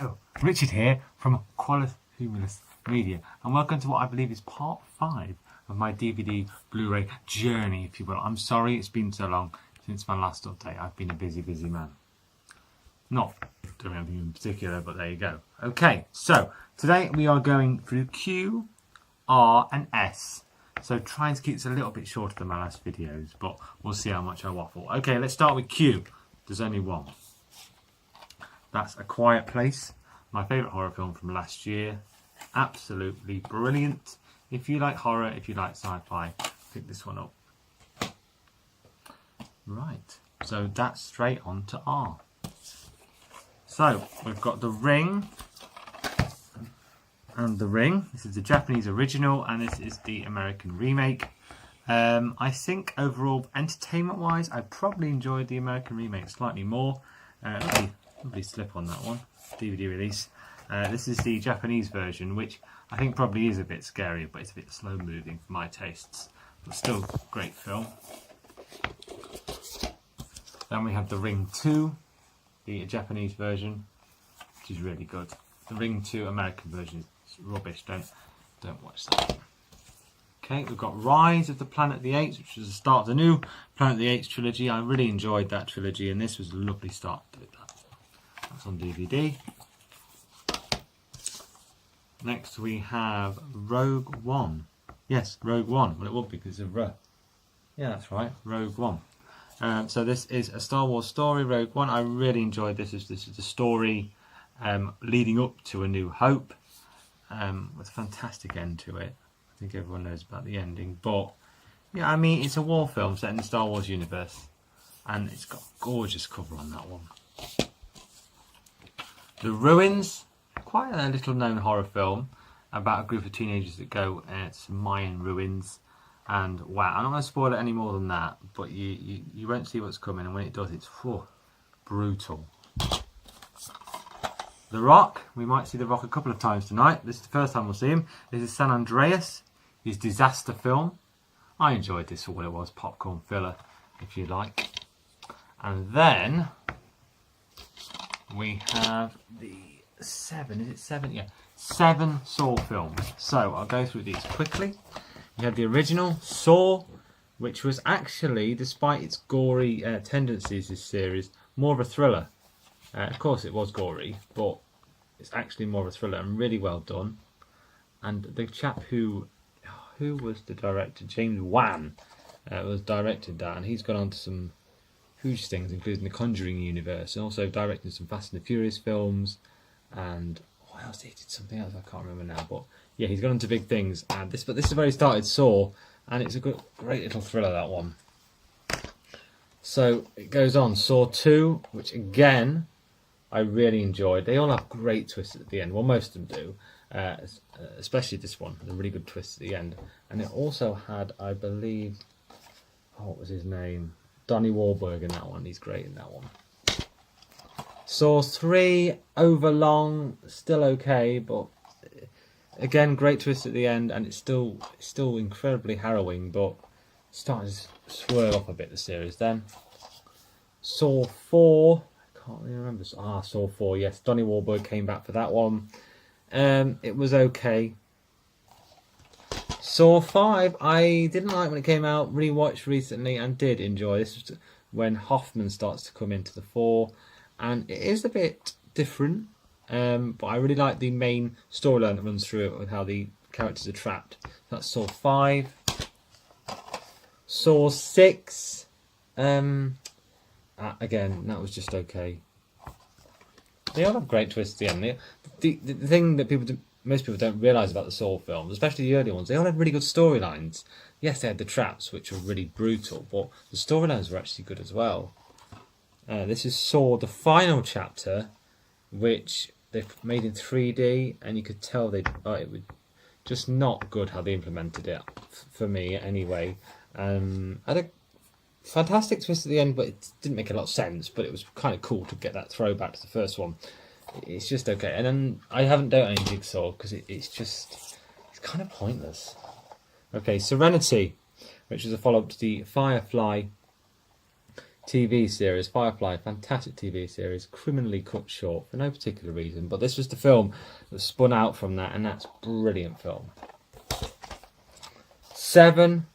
Oh, Richard here from Quality Humulus Media, and welcome to what I believe is part 5 of my DVD Blu-ray journey, if you will. I'm sorry it's been so long since my last update. I've been a busy man. Not doing anything in particular, but there you go. Okay, so today we are going through Q, R and S. So trying to keep this a little bit shorter than my last videos, but we'll see how much I waffle. Okay, let's start with Q. There's only one. That's A Quiet Place, my favourite horror film from last year. Absolutely brilliant. If you like horror, if you like sci-fi, pick this one up. Right, so that's straight on to R. So, we've got The Ring and The Ring. This is the Japanese original and this is the American remake. I think overall, entertainment-wise, I probably enjoyed the American remake slightly more. Lovely slip on that one, DVD release. This is the Japanese version, which I think probably is a bit scary, but it's a bit slow moving for my tastes. But still, great film. Then we have The Ring 2, the Japanese version, which is really good. The Ring 2 American version is rubbish, don't watch that. Okay, we've got Rise of the Planet of the Apes, which was the start of the new Planet of the Apes trilogy. I really enjoyed that trilogy, and this was a lovely start to that. That's on DVD. Next we have Rogue One. Yes, Rogue One. Well, it would be because of R. Yeah, that's right, Rogue One. So this is a Star Wars story, Rogue One. I really enjoyed this. This is the story leading up to A New Hope, with a fantastic end to it. I think everyone knows about the ending, but yeah, I mean, it's a war film set in the Star Wars universe, and it's got a gorgeous cover on that one. The Ruins, quite a little known horror film about a group of teenagers that go to some Mayan ruins, and wow, I'm not going to spoil it any more than that, but you won't see what's coming, and when it does, it's brutal. The Rock, we might see The Rock a couple of times tonight. This is the first time we'll see him. This is San Andreas, his disaster film. I enjoyed this for what it was, popcorn filler, if you like. And then we have the 7, is it 7? Yeah, 7 Saw films. So I'll go through these quickly. You have the original Saw, which was actually, despite its gory tendencies, this series, more of a thriller. Of course it was gory, but it's actually more of a thriller and really well done. And the chap who was the director, James Wan, was directed that, and he's gone on to some huge things, including the Conjuring universe, and also directing some Fast and the Furious films, and what else? He did something else I can't remember now, but yeah, he's gone on to big things. And this is where he started Saw, and it's a great little thriller, that one. So it goes on, Saw 2, which again I really enjoyed. They all have great twists at the end. Well, most of them do, especially this one. A really good twist at the end. And it also had, I believe, what was his name? Donnie Wahlberg in that one. He's great in that one. Saw 3, overlong, still okay, but again, great twist at the end, and it's still incredibly harrowing, but it's starting to swerve off a bit, the series then. Saw 4, I can't really remember. Saw 4, yes, Donnie Wahlberg came back for that one. It was okay. Saw 5, I didn't like when it came out, rewatched recently and did enjoy. This was when Hoffman starts to come into the fore, and it is a bit different, but I really like the main storyline that runs through it with how the characters are trapped. That's Saw 5. Saw 6, again, that was just okay. They all have great twists at the end. The thing that most people don't realise about the Saw films, especially the early ones, they all had really good storylines. Yes, they had the traps, which were really brutal, but the storylines were actually good as well. This is Saw, the final chapter, which they've made in 3D, and you could tell it was just not good how they implemented it, for me anyway. I had a fantastic twist at the end, but it didn't make a lot of sense, but it was kind of cool to get that throwback to the first one. It's just okay. And then I haven't done any Jigsaw because it's kind of pointless. Okay, Serenity, which is a follow-up to the Firefly TV series, Firefly, fantastic TV series, criminally cut short for no particular reason, but this was the film that spun out from that, and that's a brilliant film. 7,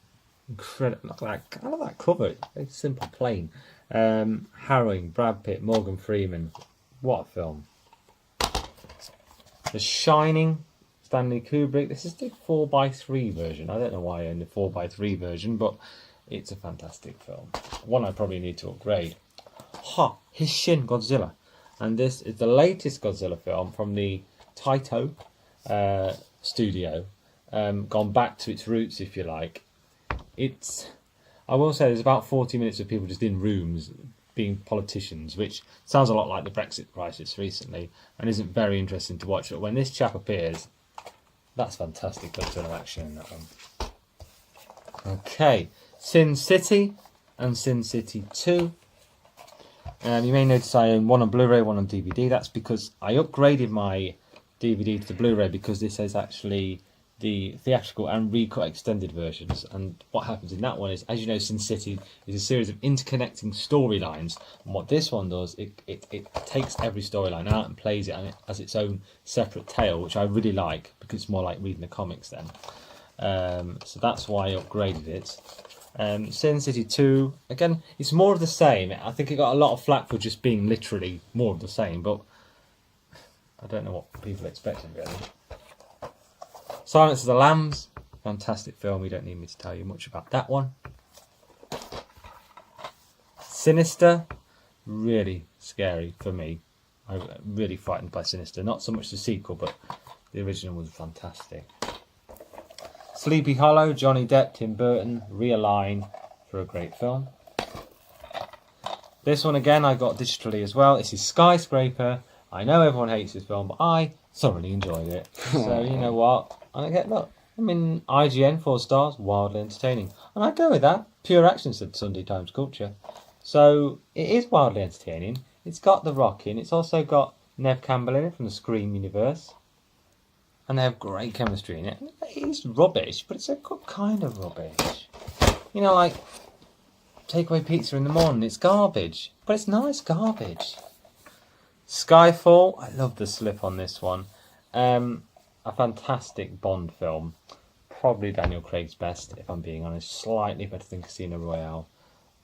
incredible. Look at that, I love that cover. It's very simple, plain. Harrowing, Brad Pitt, Morgan Freeman. What a film. The Shining, Stanley Kubrick. This is the 4:3 version. I don't know why I own the 4:3 version, but it's a fantastic film. One I probably need to upgrade. Shin Godzilla. And this is the latest Godzilla film from the Taito studio. Gone back to its roots, if you like. I will say there's about 40 minutes of people just in rooms being politicians, which sounds a lot like the Brexit crisis recently and isn't very interesting to watch. But when this chap appears, that's fantastic Godzilla action in that one. Okay, Sin City and Sin City 2. You may notice I own one on Blu-ray, one on DVD. That's because I upgraded my DVD to the Blu-ray because this is actually the theatrical and recut extended versions. And what happens in that one is, as you know, Sin City is a series of interconnecting storylines. And what this one does, it takes every storyline out and plays it as its own separate tale, which I really like because it's more like reading the comics then. So that's why I upgraded it. Sin City 2, again, it's more of the same. I think it got a lot of flack for just being literally more of the same, but I don't know what people expected really. Silence of the Lambs, fantastic film. You don't need me to tell you much about that one. Sinister, really scary for me. I'm really frightened by Sinister. Not so much the sequel, but the original was fantastic. Sleepy Hollow, Johnny Depp, Tim Burton, realign for a great film. This one again I got digitally as well. This is Skyscraper. I know everyone hates this film, but I thoroughly enjoyed it. So you know what? Look, I mean, IGN 4 stars, wildly entertaining. And I go with that. Pure action, said Sunday Times Culture. So it is wildly entertaining. It's got The Rock in. It's also got Nev Campbell in it from the Scream universe. And they have great chemistry in it. It's rubbish, but it's a good kind of rubbish. You know, like takeaway pizza in the morning. It's garbage, but it's nice garbage. Skyfall. I love the slip on this one. A fantastic Bond film. Probably Daniel Craig's best, if I'm being honest. Slightly better than Casino Royale.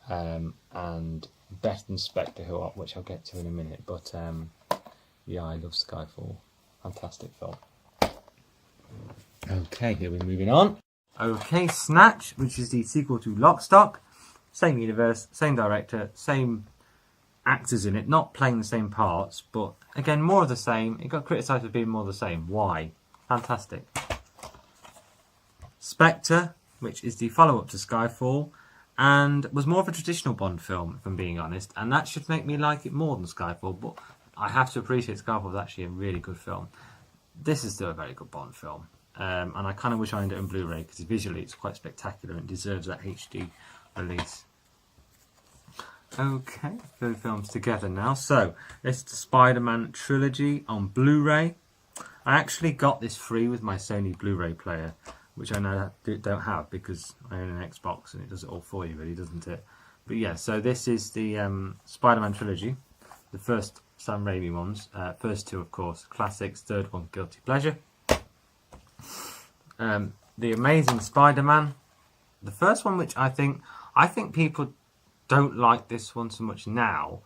And better than Spectre, which I'll get to in a minute. But yeah, I love Skyfall. Fantastic film. Okay, here we're moving on. Okay, Snatch, which is the sequel to Lock, Stock. Same universe, same director, same actors in it. Not playing the same parts, but again, more of the same. It got criticised for being more of the same. Why? Fantastic. Spectre, which is the follow-up to Skyfall, and was more of a traditional Bond film, if I'm being honest, and that should make me like it more than Skyfall, but I have to appreciate Skyfall was actually a really good film. This is still a very good Bond film, and I kind of wish I owned it on Blu-ray, because visually it's quite spectacular and deserves that HD release. Okay, three films together now. So, this is the Spider-Man trilogy on Blu-ray. I actually got this free with my Sony Blu-ray player, which I know I don't have because I own an Xbox and it does it all for you, really, doesn't it? But yeah, so this is the Spider-Man trilogy, the first Sam Raimi ones. First two, of course, classics. Third one, guilty pleasure. The Amazing Spider-Man. The first one, which I think people don't like this one so much now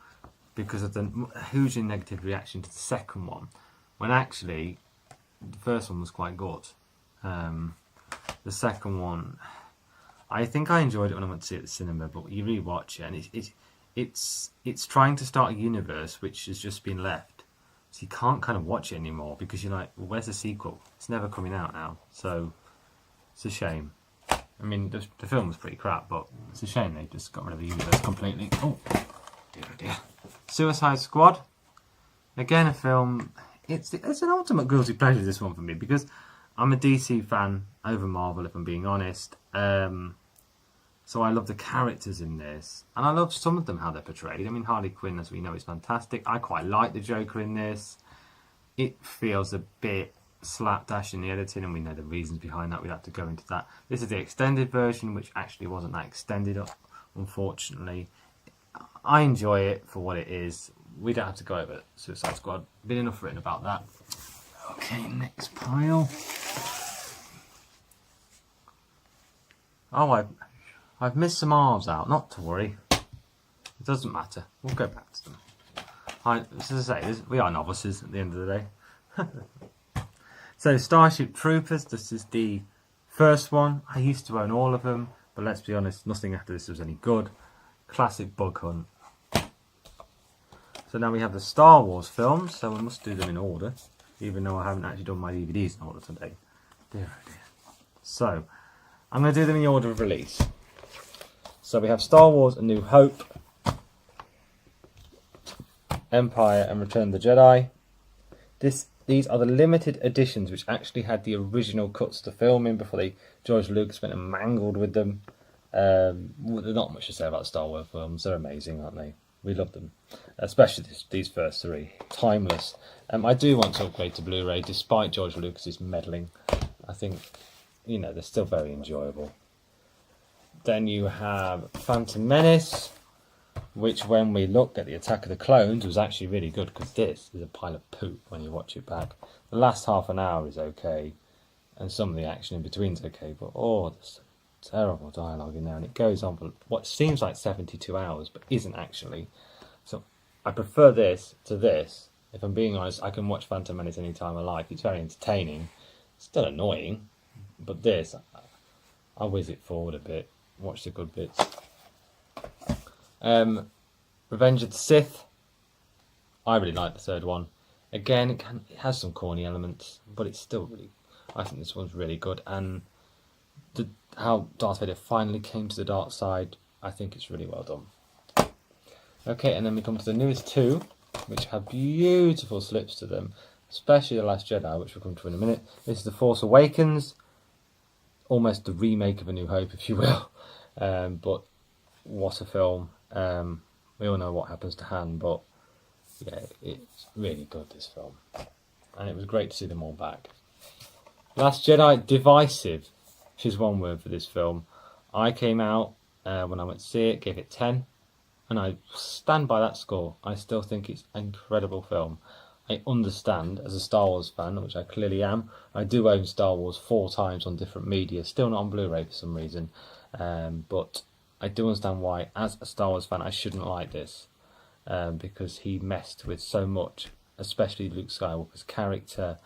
because of the hugely negative reaction to the second one, when actually the first one was quite good. The second one, I think I enjoyed it when I went to see it at the cinema, but you rewatch it and it's trying to start a universe which has just been left, so you can't kind of watch it anymore because you're like, well, where's the sequel? It's never coming out now, so it's a shame. I mean, the film was pretty crap, but it's a shame they just got rid of the universe completely. Oh, dear. Suicide Squad. Again, a film. It's an ultimate guilty pleasure, this one, for me, because I'm a DC fan over Marvel, if I'm being honest. So I love the characters in this. And I love some of them, how they're portrayed. I mean, Harley Quinn, as we know, is fantastic. I quite like the Joker in this. It feels a bit slapdash in the editing, and we know the reasons behind that. We'd have to go into that. This is the extended version, which actually wasn't that extended, unfortunately. I enjoy it for what it is. We don't have to go over Suicide Squad. Been enough written about that. Okay, next pile. Oh, I've missed some arms out. Not to worry. It doesn't matter. We'll go back to them. As I say, we are novices at the end of the day. So, Starship Troopers. This is the first one. I used to own all of them, but let's be honest, nothing after this was any good. Classic bug hunt. So now we have the Star Wars films, so we must do them in order, even though I haven't actually done my DVDs in order today. Dear oh dear. So, I'm going to do them in the order of release. So we have Star Wars A New Hope, Empire and Return of the Jedi. These are the limited editions which actually had the original cuts to film in before George Lucas went and mangled with them. There's not much to say about Star Wars films. They're amazing, aren't they? We love them, especially these first three. Timeless. I do want to upgrade to Blu-ray, despite George Lucas's meddling. I think, they're still very enjoyable. Then you have Phantom Menace, which when we look at the Attack of the Clones was actually really good, because this is a pile of poop when you watch it back. The last half an hour is okay, and some of the action in between is okay, but there's terrible dialogue in there, and it goes on for what seems like 72 hours, but isn't actually. So I prefer this to this. If I'm being honest, I can watch Phantom Menace anytime I like. It's very entertaining. It's still annoying, but this, I'll whiz it forward a bit, watch the good bits. Revenge of the Sith. I really like the third one. Again, it has some corny elements, but it's still I think this one's really good. And how Darth Vader finally came to the dark side, I think it's really well done. Okay, and then we come to the newest two, which have beautiful slips to them, especially The Last Jedi, which we'll come to in a minute. This is The Force Awakens, almost the remake of A New Hope, if you will. But what a film. We all know what happens to Han, but yeah, it's really good, this film. And it was great to see them all back. Last Jedi, divisive, which is one word for this film. I came out when I went to see it, gave it 10, and I stand by that score. I still think it's an incredible film. I understand, as a Star Wars fan, which I clearly am, I do own Star Wars 4 times on different media, still not on Blu-ray for some reason, but I do understand why, as a Star Wars fan, I shouldn't like this, because he messed with so much, especially Luke Skywalker's character.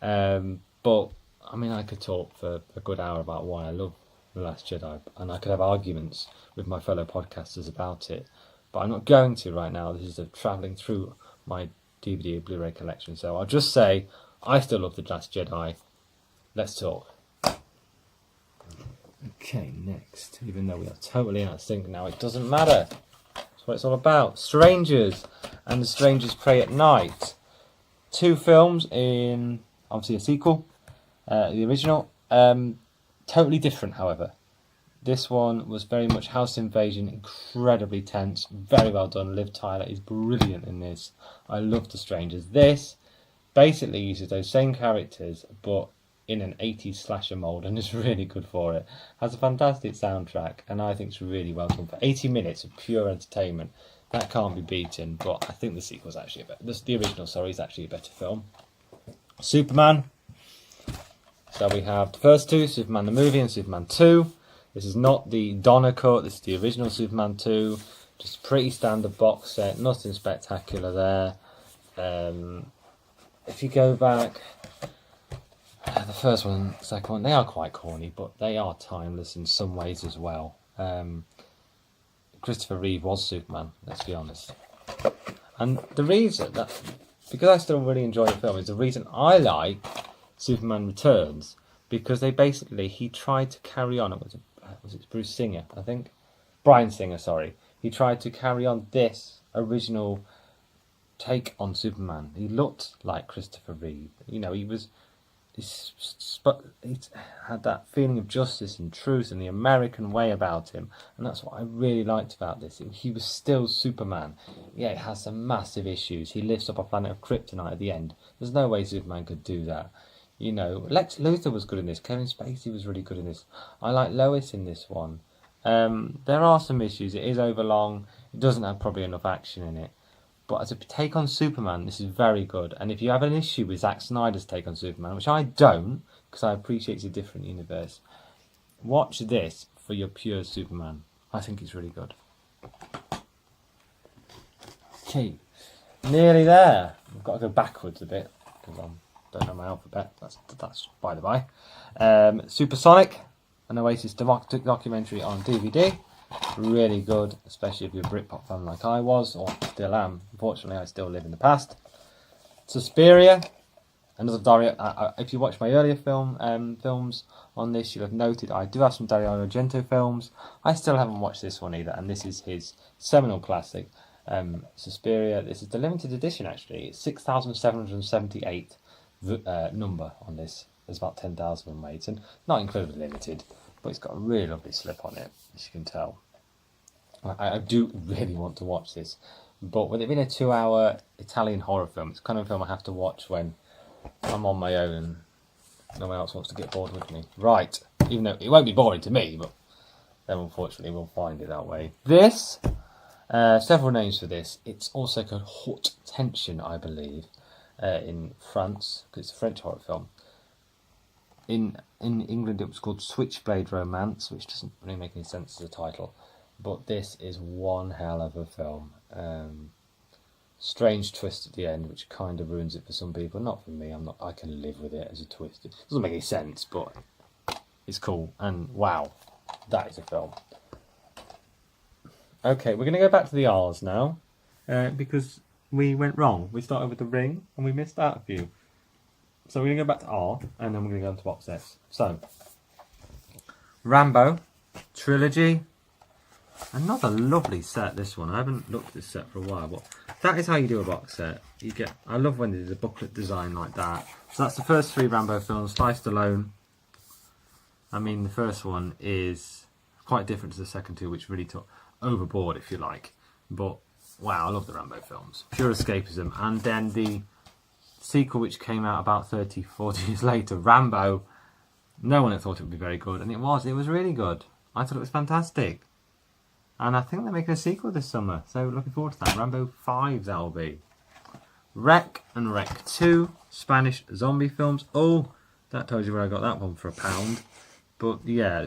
But I mean, I could talk for a good hour about why I love The Last Jedi, and I could have arguments with my fellow podcasters about it, but I'm not going to right now. This is travelling through my DVD and Blu-ray collection, so I'll just say I still love The Last Jedi. Let's talk. Okay, next. Even though we are totally out of sync now, it doesn't matter. That's what it's all about. Strangers and The Strangers Prey at Night. 2 films in, obviously, a sequel. The original. Totally different, however. This one was very much house invasion, incredibly tense, very well done. Liv Tyler is brilliant in this. I love The Strangers. This basically uses those same characters, but in an 80s slasher mould, and is really good for it. Has a fantastic soundtrack, and I think it's really well done. For 80 minutes of pure entertainment, that can't be beaten, but I think the sequel's actually the original, is actually a better film. Superman. So we have the first 2, Superman the movie and Superman 2. This is not the Donner cut, this is the original Superman 2. Just a pretty standard box set, nothing spectacular there. If you go back, the first one, the second one, they are quite corny, but they are timeless in some ways as well. Christopher Reeve was Superman, let's be honest. And the reason because I still really enjoy the film, is the reason I like Superman Returns, because he tried to carry on, was it Bruce Singer, I think? Bryan Singer, sorry. He tried to carry on this original take on Superman. He looked like Christopher Reeve. He had that feeling of justice and truth and the American way about him, and that's what I really liked about this. He was still Superman. Yeah, it has some massive issues. He lifts up a planet of kryptonite at the end. There's no way Superman could do that. Lex Luthor was good in this. Kevin Spacey was really good in this. I like Lois in this one. There are some issues. It is overlong. It doesn't have probably enough action in it. But as a take on Superman, this is very good. And if you have an issue with Zack Snyder's take on Superman, which I don't, because I appreciate it's a different universe, watch this for your pure Superman. I think it's really good. Okay, nearly there. I've got to go backwards a bit because I don't know my alphabet. That's by the by. Supersonic, an Oasis documentary on DVD. Really good, especially if you're a Britpop fan like I was, or still am. Unfortunately, I still live in the past. Suspiria, another Dario. If you watch my earlier films on this, you'll have noted I do have some Dario Argento films. I still haven't watched this one either, and this is his seminal classic, Suspiria. This is the limited edition, actually. It's 6,778 number on this. There's about 10,000 made, and not incredibly limited. But it's got a really lovely slip on it, as you can tell. I do really want to watch this. But with it being a 2-hour Italian horror film, it's the kind of film I have to watch when I'm on my own and no one else wants to get bored with me. Right, even though it won't be boring to me, but then unfortunately we'll find it that way. This, several names for this. It's also called Haute Tension, I believe, in France, because it's a French horror film. In England it was called Switchblade Romance, which doesn't really make any sense as a title, but this is one hell of a film. Strange twist at the end, which kind of ruins it for some people. Not for me. I can live with it as a twist. It doesn't make any sense, but it's cool. And wow, that is a film. Okay, we're going to go back to the R's now, because we went wrong. We started with The Ring and we missed out a few. So we're going to go back to R, and then we're going to go into box sets. So, Rambo, Trilogy. Another lovely set, this one. I haven't looked at this set for a while, but that is how you do a box set. I love when there's a booklet design like that. So that's the first 3 Rambo films, sliced alone. I mean, the first one is quite different to the second 2, which really took overboard, if you like. But, wow, I love the Rambo films. Pure escapism. And then the sequel, which came out about 30, 40 years later, Rambo, no one had thought it would be very good, and it was really good. I thought it was fantastic. And I think they're making a sequel this summer, so looking forward to that. Rambo 5, that'll be. Wreck and Wreck 2, Spanish zombie films. Oh, that tells you where I got that one for £1. But yeah,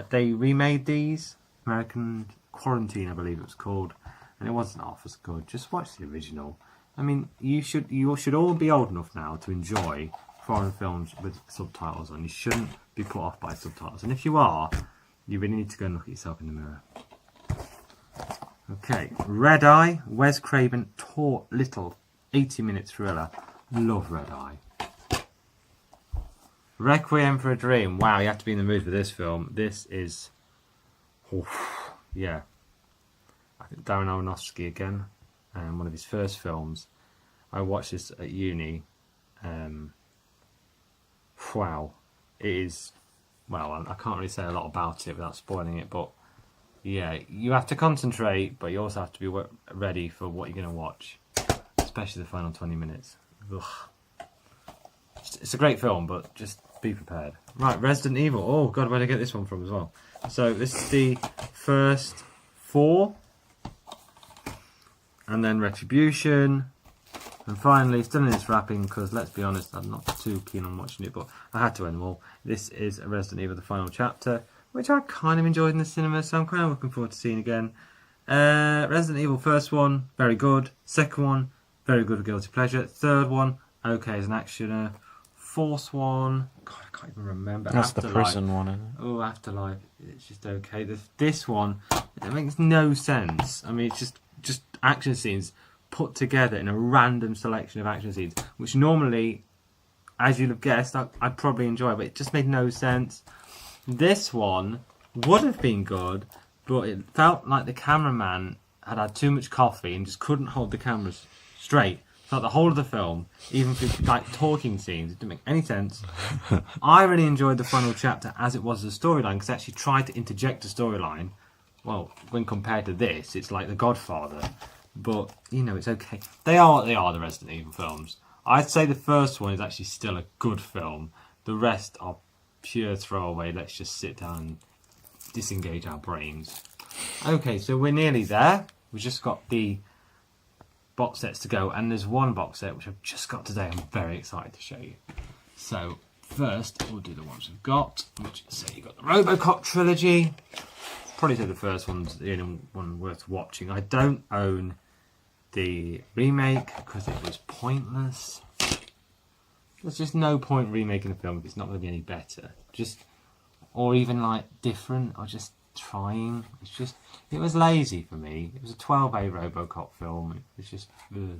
they remade these. American Quarantine, I believe it was called, and it wasn't half as good. Just watch the original. I mean, you should all be old enough now to enjoy foreign films with subtitles on. You shouldn't be put off by subtitles. And if you are, you really need to go and look at yourself in the mirror. Okay, Red Eye, Wes Craven, taut little 80-minute thriller. Love Red Eye. Requiem for a Dream. Wow, you have to be in the mood for this film. This is, yeah. I think Darren Aronofsky again. One of his first films. I watched this at uni. Wow, it is. Well, I can't really say a lot about it without spoiling it, but yeah, you have to concentrate, but you also have to be ready for what you're going to watch, especially the final 20 minutes. Ugh. It's a great film, but just be prepared. Right, Resident Evil. Oh God, where did I get this one from as well? So this is the first 4. And then Retribution. And finally, still in this wrapping, because let's be honest, I'm not too keen on watching it, but I had to end them all. This is Resident Evil, the final chapter, which I kind of enjoyed in the cinema, so I'm kind of looking forward to seeing again. Resident Evil, first one, very good. Second one, very good, a guilty pleasure. Third one, okay as an actioner. Fourth one, God, I can't even remember. That's Afterlife. the prison one, isn't it? Oh, Afterlife, it's just okay. This one, it makes no sense. I mean, it's just action scenes put together in a random selection of action scenes, which normally, as you'll have guessed, I'd probably enjoy, but it just made no sense. This one would have been good, but it felt like the cameraman had too much coffee and just couldn't hold the camera straight. Throughout the whole of the film, even for like talking scenes, it didn't make any sense. I really enjoyed the final chapter as it was a storyline, because it actually tried to interject a storyline. Well, when compared to this, it's like The Godfather. But, you know, it's okay. They are the Resident Evil films. I'd say the first one is actually still a good film. The rest are pure throwaway. Let's just sit down and disengage our brains. Okay, so we're nearly there. We've just got the box sets to go, and there's one box set which I've just got today. I'm very excited to show you. So first, we'll do the ones we've got, which say you've got the RoboCop trilogy. Probably say the first one's the only one worth watching. I don't own the remake because it was pointless. There's just no point remaking a film if it's not going to be any better. Or even like different, or just trying. It was lazy for me. It was a 12A RoboCop film. It was just, ugh.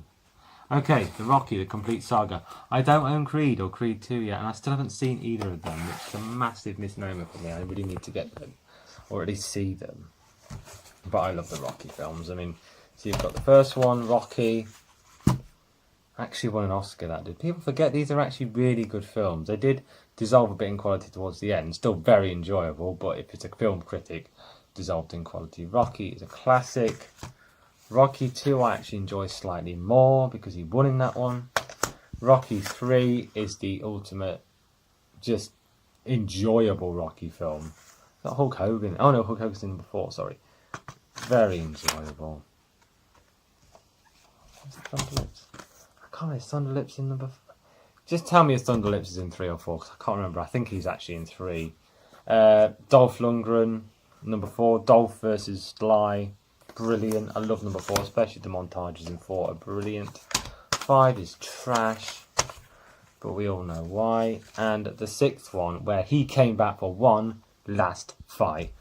Okay, the Rocky, the complete saga. I don't own Creed or Creed 2 yet, and I still haven't seen either of them, which is a massive misnomer for me. I really need to get them, or at least see them. But I love the Rocky films. I mean, so you've got the first one, Rocky. Actually won an Oscar, that did. People forget these are actually really good films. They did dissolve a bit in quality towards the end. Still very enjoyable, but if it's a film critic, dissolved in quality. Rocky is a classic. Rocky 2 I actually enjoy slightly more because he won in that one. Rocky 3 is the ultimate, just enjoyable Rocky film. Got Hulk Hogan. Oh no, Hulk Hogan's in number 4, sorry. Very enjoyable. Where's the Thunder Lips? I can't remember, Thunder Lips in number 4. Just tell me if Thunder Lips is in 3 or 4, because I can't remember. I think he's actually in 3. Dolph Lundgren, number 4. Dolph versus Sly. Brilliant. I love number 4, especially the montages in 4 are brilliant. 5 is trash, but we all know why. And the 6th one, where he came back for one last fight.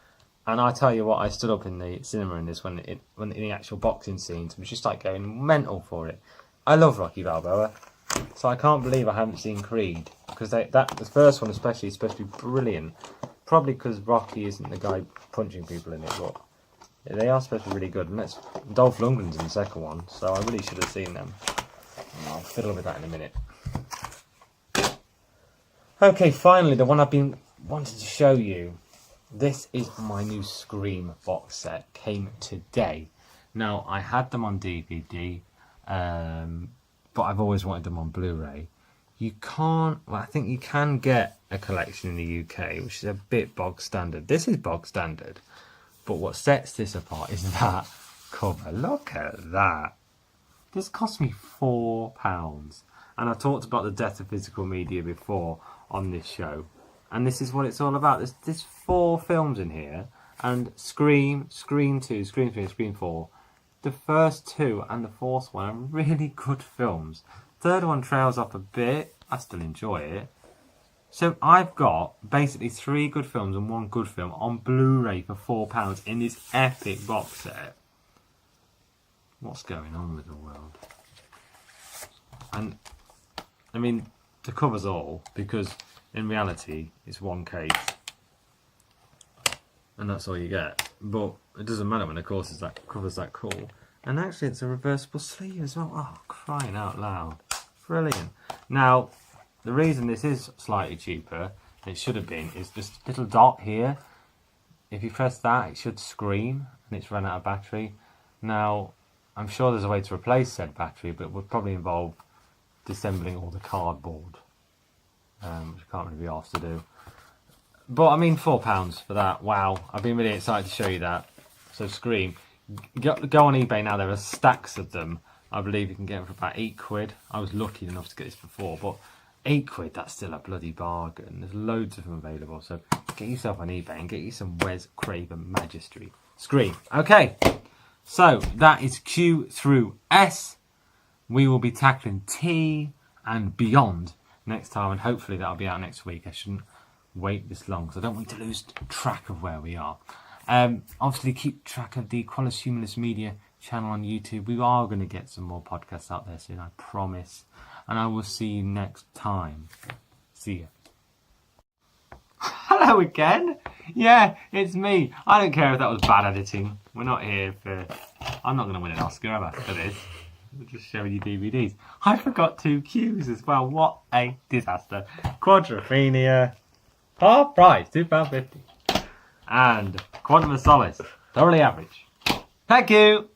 And I tell you what, I stood up in the cinema in this when in the actual boxing scenes, was just like going mental for it. I love Rocky Balboa, so I can't believe I haven't seen Creed, because the first one especially is supposed to be brilliant. Probably because Rocky isn't the guy punching people in it, but they are supposed to be really good. And Dolph Lundgren's in the second one, so I really should have seen them. I'll fiddle with that in a minute. Okay, finally, the one I've been wanting to show you. This is my new Scream box set. Came today. Now, I had them on DVD, but I've always wanted them on Blu-ray. You can't... Well, I think you can get a collection in the UK, which is a bit bog standard. This is bog standard. But what sets this apart is that cover. Look at that. This cost me £4. And I talked about the death of physical media before on this show. And this is what it's all about. There's 4 films in here. And Scream, Scream 2, Scream 3, Scream 4. The first 2 and the 4th one are really good films. Third one trails off a bit. I still enjoy it. So I've got basically 3 good films and 1 good film on Blu-ray for £4 in this epic box set. What's going on with the world? And, I mean, the cover's all, because in reality, it's 1 case. And that's all you get. But it doesn't matter when the cover's that cool. And actually, it's a reversible sleeve as well. Oh, crying out loud. Brilliant. Now, the reason this is slightly cheaper than it should have been is this little dot here. If you press that, it should scream, and it's run out of battery. Now, I'm sure there's a way to replace said battery, but it would probably involve disassembling all the cardboard, which I can't really be asked to do. But I mean, £4 for that. Wow, I've been really excited to show you that. So Scream, go on eBay now. There are stacks of them. I believe you can get them for about £8. I was lucky enough to get this before, but £8, that's still a bloody bargain. There's loads of them available, so get yourself on eBay and get you some Wes Craven Magistry. Scream. Okay, so that is Q through S. We will be tackling T and beyond next time, and hopefully that'll be out next week. I shouldn't wait this long, because I don't want to lose track of where we are. Obviously, keep track of the Qualis Humanist Media channel on YouTube. We are going to get some more podcasts out there soon, I promise. And I will see you next time. See ya. Hello again. Yeah, it's me. I don't care if that was bad editing. We're not here for... I'm not going to win an Oscar, am I, for this? We're just showing you DVDs. I forgot 2 Qs as well. What a disaster. Quadrophenia. Half price, £2.50. And Quantum of Solace. Thoroughly average. Thank you.